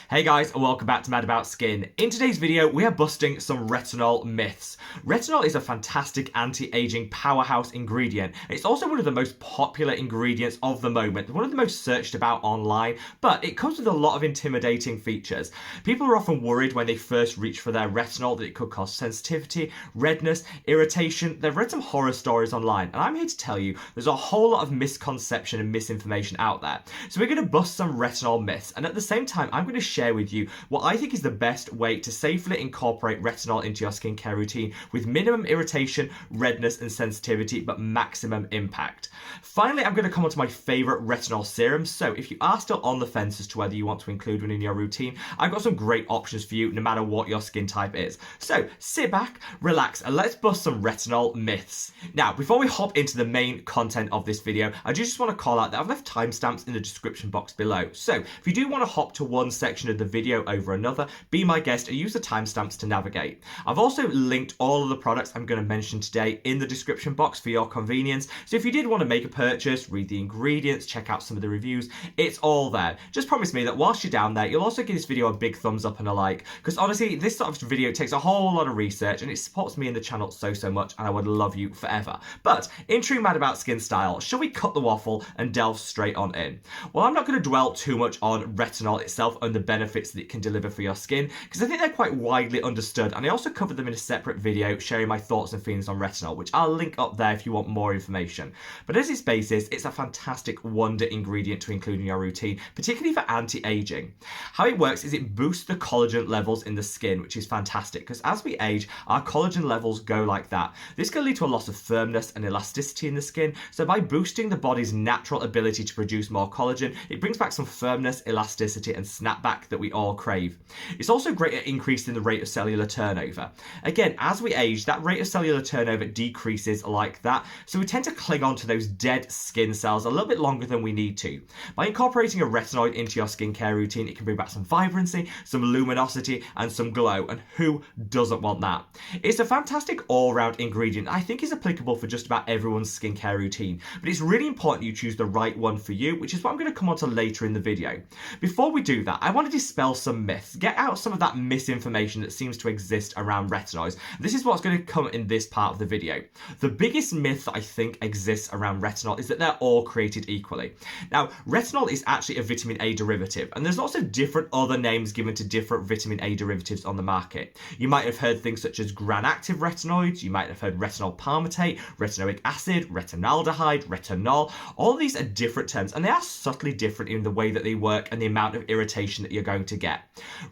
Hey guys, and welcome back to Mad About Skin. In today's video, we are busting some retinol myths. Retinol is a fantastic anti-aging powerhouse ingredient. It's also one of the most popular ingredients of the moment, one of the most searched about online, but it comes with a lot of intimidating features. People are often worried when they first reach for their retinol that it could cause sensitivity, redness, irritation. They've read some horror stories online, and I'm here to tell you there's a whole lot of misconception and misinformation out there. So we're going to bust some retinol myths, and at the same time, I'm going to share with you what I think is the best way to safely incorporate retinol into your skincare routine with minimum irritation, redness and sensitivity, but maximum impact. Finally, I'm going to come on to my favourite retinol serums. So if you are still on the fence as to whether you want to include one in your routine, I've got some great options for you no matter what your skin type is. So sit back, relax, and let's bust some retinol myths. Now, before we hop into the main content of this video, I just want to call out that I've left timestamps in the description box below. So if you do want to hop to one section of the video over another, be my guest and use the timestamps to navigate. I've also linked all of the products I'm going to mention today in the description box for your convenience. So if you did want to make a purchase, read the ingredients, check out some of the reviews, it's all there. Just promise me that whilst you're down there, you'll also give this video a big thumbs up and a like, because honestly, this sort of video takes a whole lot of research and it supports me in the channel so much, and I would love you forever. But in true Mad About Skin style, shall we cut the waffle and delve straight on in? Well, I'm not going to dwell too much on retinol itself and the benefits that it can deliver for your skin, because I think they're quite widely understood, and I also covered them in a separate video sharing my thoughts and feelings on retinol, which I'll link up there if you want more information. But as its basis, it's a fantastic wonder ingredient to include in your routine, particularly for anti-aging. How it works is it boosts the collagen levels in the skin, which is fantastic, because as we age, our collagen levels go like that. This can lead to a loss of firmness and elasticity in the skin, so by boosting the body's natural ability to produce more collagen, it brings back some firmness, elasticity and snapback that we all crave. It's also great at increasing the rate of cellular turnover. Again, as we age, that rate of cellular turnover decreases like that, so we tend to cling on to those dead skin cells a little bit longer than we need to. By incorporating a retinoid into your skincare routine, it can bring back some vibrancy, some luminosity and some glow, and who doesn't want that? It's a fantastic all-round ingredient I think is applicable for just about everyone's skincare routine, but it's really important you choose the right one for you, which is what I'm going to come on to later in the video. Before we do that, I want to dispel some myths, get out some of that misinformation that seems to exist around retinoids. This is what's going to come in this part of the video. The biggest myth that I think exists around retinol is that they're all created equally. Now, retinol is actually a vitamin A derivative, and there's lots of different other names given to different vitamin A derivatives on the market. You might have heard things such as gram-active retinoids, you might have heard retinol palmitate, retinoic acid, retinaldehyde, retinol. All of these are different terms, and they are subtly different in the way that they work and the amount of irritation that you're going to get.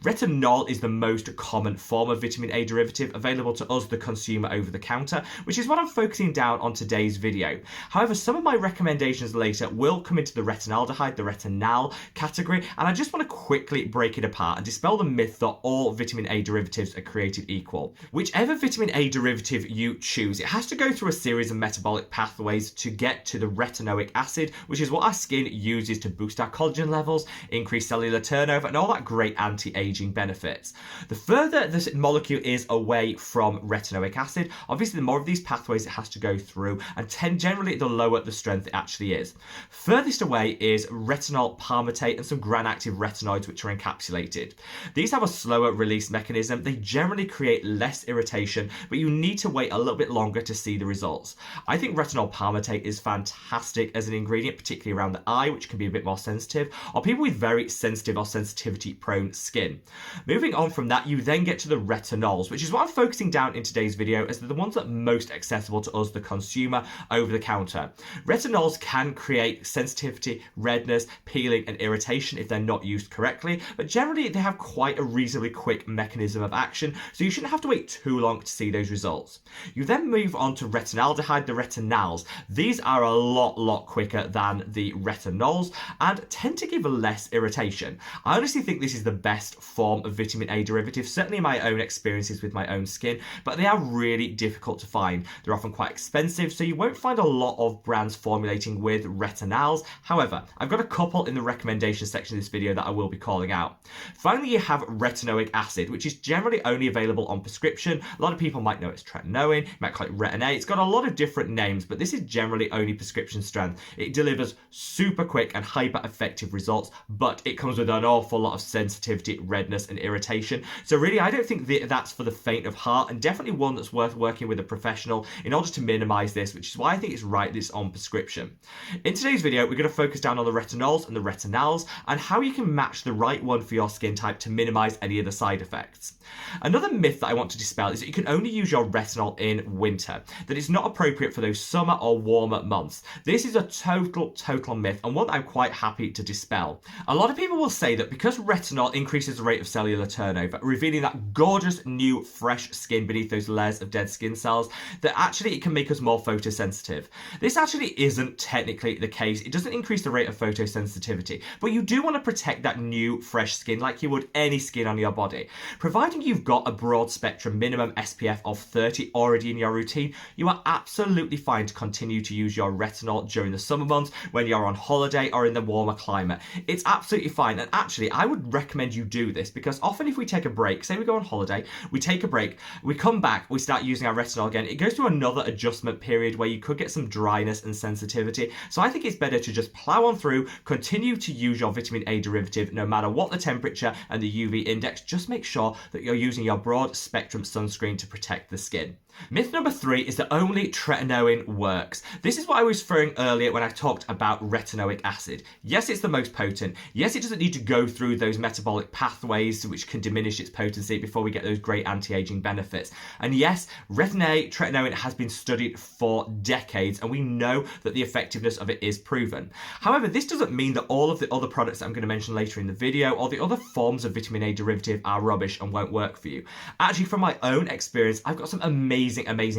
Retinol is the most common form of vitamin A derivative available to us, the consumer, over the counter, which is what I'm focusing down on today's video. However, some of my recommendations later will come into the retinaldehyde, the retinal category, and I just want to quickly break it apart and dispel the myth that all vitamin A derivatives are created equal. Whichever vitamin A derivative you choose, it has to go through a series of metabolic pathways to get to the retinoic acid, which is what our skin uses to boost our collagen levels, increase cellular turnover, and all that great anti-aging benefits. The further this molecule is away from retinoic acid, obviously the more of these pathways it has to go through, and generally the lower the strength it actually is. Furthest away is retinol palmitate and some gram-active retinoids, which are encapsulated. These have a slower release mechanism. They generally create less irritation, but you need to wait a little bit longer to see the results. I think retinol palmitate is fantastic as an ingredient, particularly around the eye, which can be a bit more sensitive, or people with very sensitive or sensitivity prone skin. Moving on from that, you then get to the retinols, which is what I'm focusing down in today's video, as they're the ones that are most accessible to us, the consumer, over the counter. Retinols can create sensitivity, redness, peeling and irritation if they're not used correctly, but generally they have quite a reasonably quick mechanism of action, so you shouldn't have to wait too long to see those results. You then move on to retinaldehyde, the retinals. These are a lot quicker than the retinols and tend to give less irritation. I honestly think this is the best form of vitamin A derivative, certainly in my own experiences with my own skin, but they are really difficult to find. They're often quite expensive, so you won't find a lot of brands formulating with retinals. However, I've got a couple in the recommendation section of this video that I will be calling out. Finally, you have retinoic acid, which is generally only available on prescription. A lot of people might know it's tretinoin, you might call it retin-a. It's got a lot of different names, but this is generally only prescription strength. It delivers super quick and hyper effective results, but it comes with an awful lot of sensitivity, redness, and irritation. So really, I don't think that's for the faint of heart, and definitely one that's worth working with a professional in order to minimize this, which is why I think it's right that it's on prescription. In today's video, we're going to focus down on the retinols and the retinals and how you can match the right one for your skin type to minimize any of the side effects. Another myth that I want to dispel is that you can only use your retinol in winter, that it's not appropriate for those summer or warmer months. This is a total myth, and one that I'm quite happy to dispel. A lot of people will say that because retinol increases the rate of cellular turnover, revealing that gorgeous new fresh skin beneath those layers of dead skin cells, that actually it can make us more photosensitive. This actually isn't technically the case. It doesn't increase the rate of photosensitivity, but you do want to protect that new fresh skin like you would any skin on your body. Providing you've got a broad spectrum minimum SPF of 30 already in your routine, you are absolutely fine to continue to use your retinol during the summer months when you're on holiday or in the warmer climate. It's absolutely fine, and actually I would recommend you do this because often if we take a break, say we go on holiday, we take a break, we come back, we start using our retinol again, it goes through another adjustment period where you could get some dryness and sensitivity. So I think it's better to just plow on through, continue to use your vitamin A derivative no matter what the temperature and the UV index. Just make sure that you're using your broad spectrum sunscreen to protect the skin. Myth number 3 is that only tretinoin works. This is what I was referring earlier when I talked about retinoic acid. Yes, it's the most potent. Yes, it doesn't need to go through those metabolic pathways which can diminish its potency before we get those great anti-aging benefits. And yes, retin-a, tretinoin has been studied for decades, and we know that the effectiveness of it is proven. However, this doesn't mean that all of the other products that I'm going to mention later in the video or the other forms of vitamin A derivative are rubbish and won't work for you. Actually, from my own experience, I've got some amazing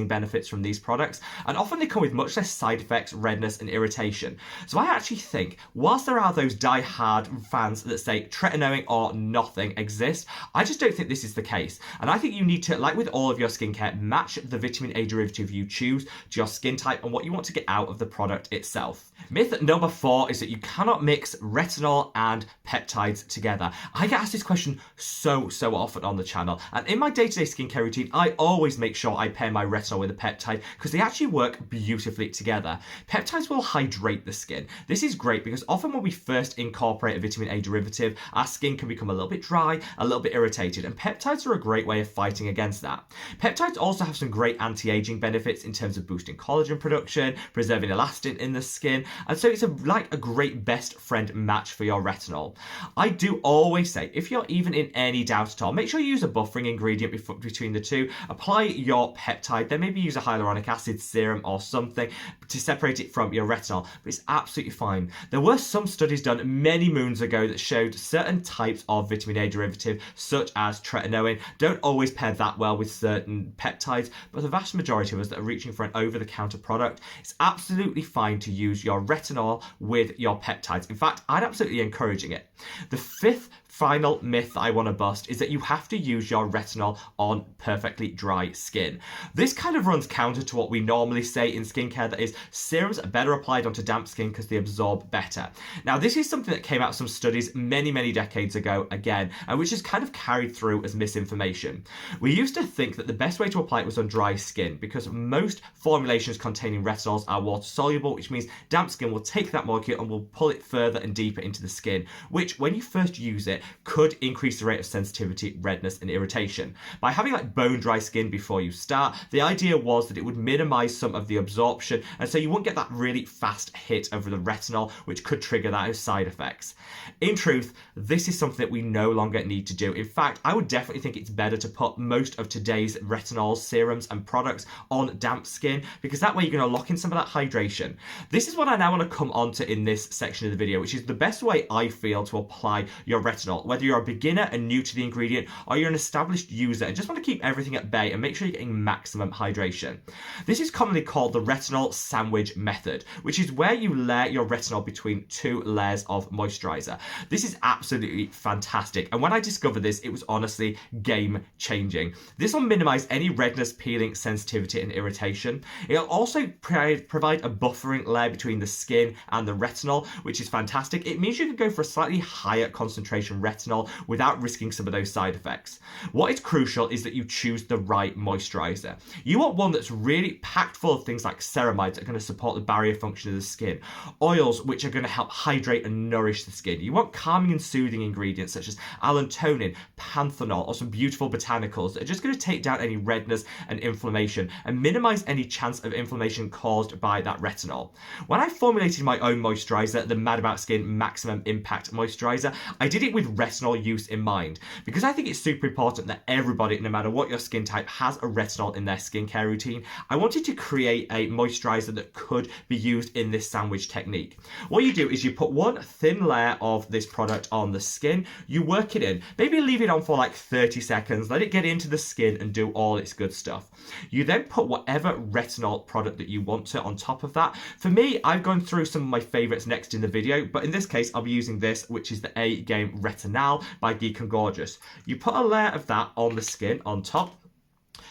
benefits from these products, and often they come with much less side effects, redness, and irritation. So I actually think, whilst there are those die-hard fans that say tretinoin or nothing exist, I just don't think this is the case. And I think you need to, like with all of your skincare, match the vitamin A derivative you choose to your skin type and what you want to get out of the product itself. Myth number 4 is that you cannot mix retinol and peptides together. I get asked this question so often on the channel, and in my day-to-day skincare routine, I always make sure I pair my retinol with a peptide because they actually work beautifully together. Peptides will hydrate the skin. This is great because often when we first incorporate a vitamin A derivative, our skin can become a little bit dry, a little bit irritated, and peptides are a great way of fighting against that. Peptides also have some great anti-aging benefits in terms of boosting collagen production, preserving elastin in the skin, and so it's like a great best friend match for your retinol. I do always say, if you're even in any doubt at all, make sure you use a buffering ingredient between the two. Apply your peptide, then maybe use a hyaluronic acid serum or something to separate it from your retinol, but it's absolutely fine. There were some studies done many moons ago that showed certain types of vitamin A derivative, such as tretinoin, don't always pair that well with certain peptides, but the vast majority of us that are reaching for an over-the-counter product, it's absolutely fine to use your retinol with your peptides. In fact, I'd absolutely encouraging it. The 5th final myth that I want to bust is that you have to use your retinol on perfectly dry skin. This kind of runs counter to what we normally say in skincare, that is, serums are better applied onto damp skin because they absorb better. Now, this is something that came out of some studies many decades ago again, and which is kind of carried through as misinformation. We used to think that the best way to apply it was on dry skin because most formulations containing retinols are water soluble, which means damp skin will take that molecule and will pull it further and deeper into the skin, which when you first use it could increase the rate of sensitivity, redness, and irritation. By having like bone dry skin before you start, the idea was that it would minimize some of the absorption, and so you won't get that really fast hit of the retinol, which could trigger those side effects. In truth, this is something that we no longer need to do. In fact, I would definitely think it's better to put most of today's retinols, serums, and products on damp skin, because that way you're going to lock in some of that hydration. This is what I now want to come on to in this section of the video, which is the best way I feel to apply your retinol, whether you're a beginner and new to the ingredient or you're an established user and just want to keep everything at bay and make sure you're getting maximum hydration. This is commonly called the retinol sandwich method, which is where you layer your retinol between 2 layers of moisturizer. This is absolutely fantastic, and when I discovered this, it was honestly game changing. This will minimize any redness, peeling, sensitivity, and irritation. It'll also provide a buffering layer between the skin and the retinol, which is fantastic. It means you can go for a slightly higher concentration retinol without risking some of those side effects. What is crucial is that you choose the right moisturizer. You want one that's really packed full of things like ceramides that are going to support the barrier function of the skin, oils which are going to help hydrate and nourish the skin. You want calming and soothing ingredients such as allantoin, panthenol, or some beautiful botanicals that are just going to take down any redness and inflammation and minimize any chance of inflammation caused by that retinol. When I formulated my own moisturizer, the Mad About Skin Maximum Impact Moisturizer, I did it with retinol use in mind because I think it's super important that everybody, no matter what your skin type, has a retinol in their skincare routine. I wanted to create a moisturizer that could be used in this sandwich technique. What you do is you put one thin layer of this product on the skin, you work it in, maybe leave it on for like 30 seconds, let it get into the skin and do all its good stuff. You then put whatever retinol product that you want to on top of that. For me, I've gone through some of my favorites next in the video, but in this case, I'll be using this, which is the A-Game Retinol by Geek and Gorgeous. You put a layer of that on the skin on top.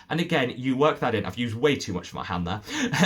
And again, you work that in. I've used way too much for my hand there.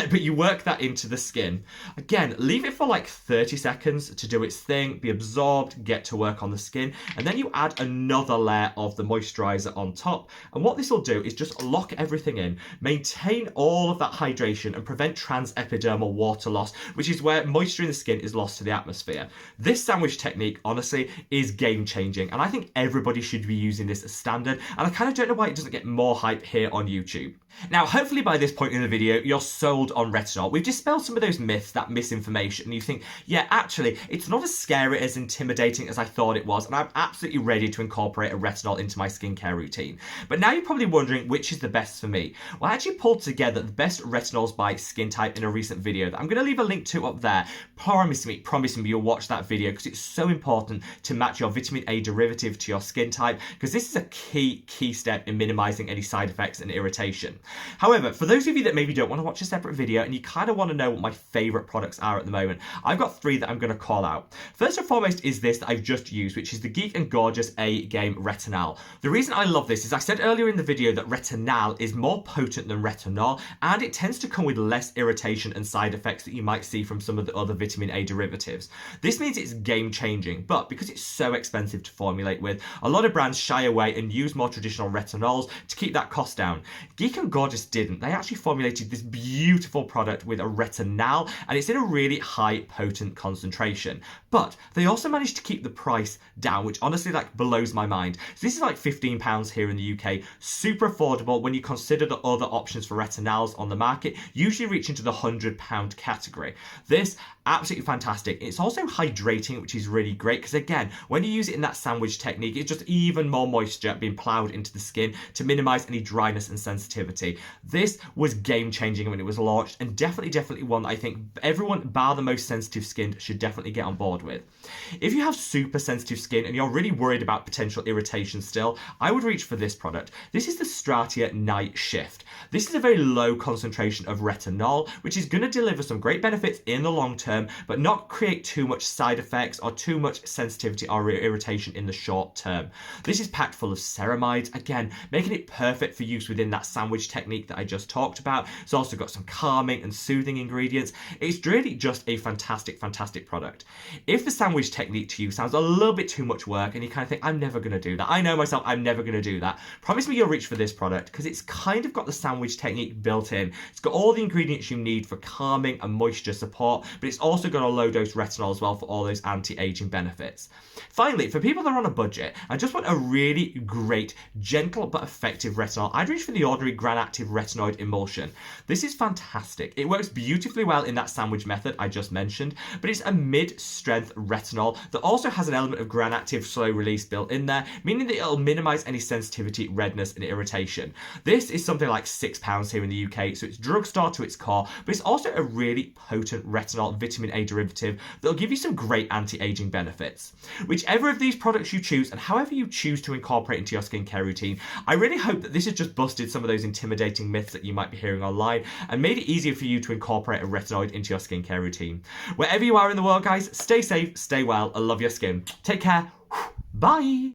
But you work that into the skin. Again, leave it for like 30 seconds to do its thing, be absorbed, get to work on the skin. And then you add another layer of the moisturizer on top. And what this will do is just lock everything in, maintain all of that hydration and prevent transepidermal water loss, which is where moisture in the skin is lost to the atmosphere. This sandwich technique, honestly, is game changing. And I think everybody should be using this as standard. And I kind of don't know why it doesn't get more hype here on YouTube. Now, hopefully by this point in the video, you're sold on retinol. We've dispelled some of those myths, that misinformation, and you think, yeah, actually, it's not as scary, as intimidating as I thought it was, and I'm absolutely ready to incorporate a retinol into my skincare routine. But now you're probably wondering which is the best for me. Well, I actually pulled together the best retinols by skin type in a recent video that I'm going to leave a link to up there. Promise me you'll watch that video because it's so important to match your vitamin A derivative to your skin type, because this is a key step in minimizing any side effects and irritation. However, for those of you that maybe don't want to watch a separate video and you kind of want to know what my favorite products are at the moment, I've got three that I'm going to call out. First and foremost is this that I've just used, which is the Geek and Gorgeous A-Game Retinol. The reason I love this is I said earlier in the video that retinol is more potent than retinol, and it tends to come with less irritation and side effects that you might see from some of the other vitamin A derivatives. This means it's game changing, but because it's so expensive to formulate with, a lot of brands shy away and use more traditional retinols to keep that cost down. Geek and Gorgeous didn't. They actually formulated this beautiful product with a retinol, and it's in a really high potent concentration. But they also managed to keep the price down, which honestly blows my mind. So this is like £15 here in the UK, super affordable when you consider the other options for retinols on the market, usually reaching to the £100 category. This, absolutely fantastic. It's also hydrating, which is really great because again, when you use it in that sandwich technique, it's just even more moisture being ploughed into the skin to minimize any dryness and sensitivity. This was game changing when it was launched, and definitely one that I think everyone bar the most sensitive skin should definitely get on board with. If you have super sensitive skin and you're really worried about potential irritation still, I would reach for this product. This is the Stratia Night Shift. This is a very low concentration of retinol, which is going to deliver some great benefits in the long term, but not create too much side effects or too much sensitivity or irritation in the short term. This is packed full of ceramides, again, making it perfect for use within that sandwich technique that I just talked about. It's also got some calming and soothing ingredients. It's really just a fantastic product. If the sandwich technique to you sounds a little bit too much work and you kind of think, I'm never going to do that, I know myself, I'm never going to do that, promise me you'll reach for this product because it's kind of got the sandwich technique built in. It's got all the ingredients you need for calming and moisture support, but it's also got a low dose retinol as well for all those anti-aging benefits. Finally, for people that are on a budget and just want a really great, gentle but effective retinol, I'd reach for the ordinary Gran Active Retinoid Emulsion. This is fantastic. It works beautifully well in that sandwich method I just mentioned, but it's a mid-strength retinol that also has an element of Gran Active slow release built in there, meaning that it'll minimize any sensitivity, redness and irritation. This is something like £6 here in the UK, so it's drugstore to its core, but it's also a really potent retinol vitamin A derivative that'll give you some great anti-aging benefits. Whichever of these products you choose and however you choose to incorporate into your skincare routine, I really hope that this has just busted some of those intimidating myths that you might be hearing online and made it easier for you to incorporate a retinoid into your skincare routine. Wherever you are in the world, guys, stay safe, stay well, and love your skin. Take care. Bye.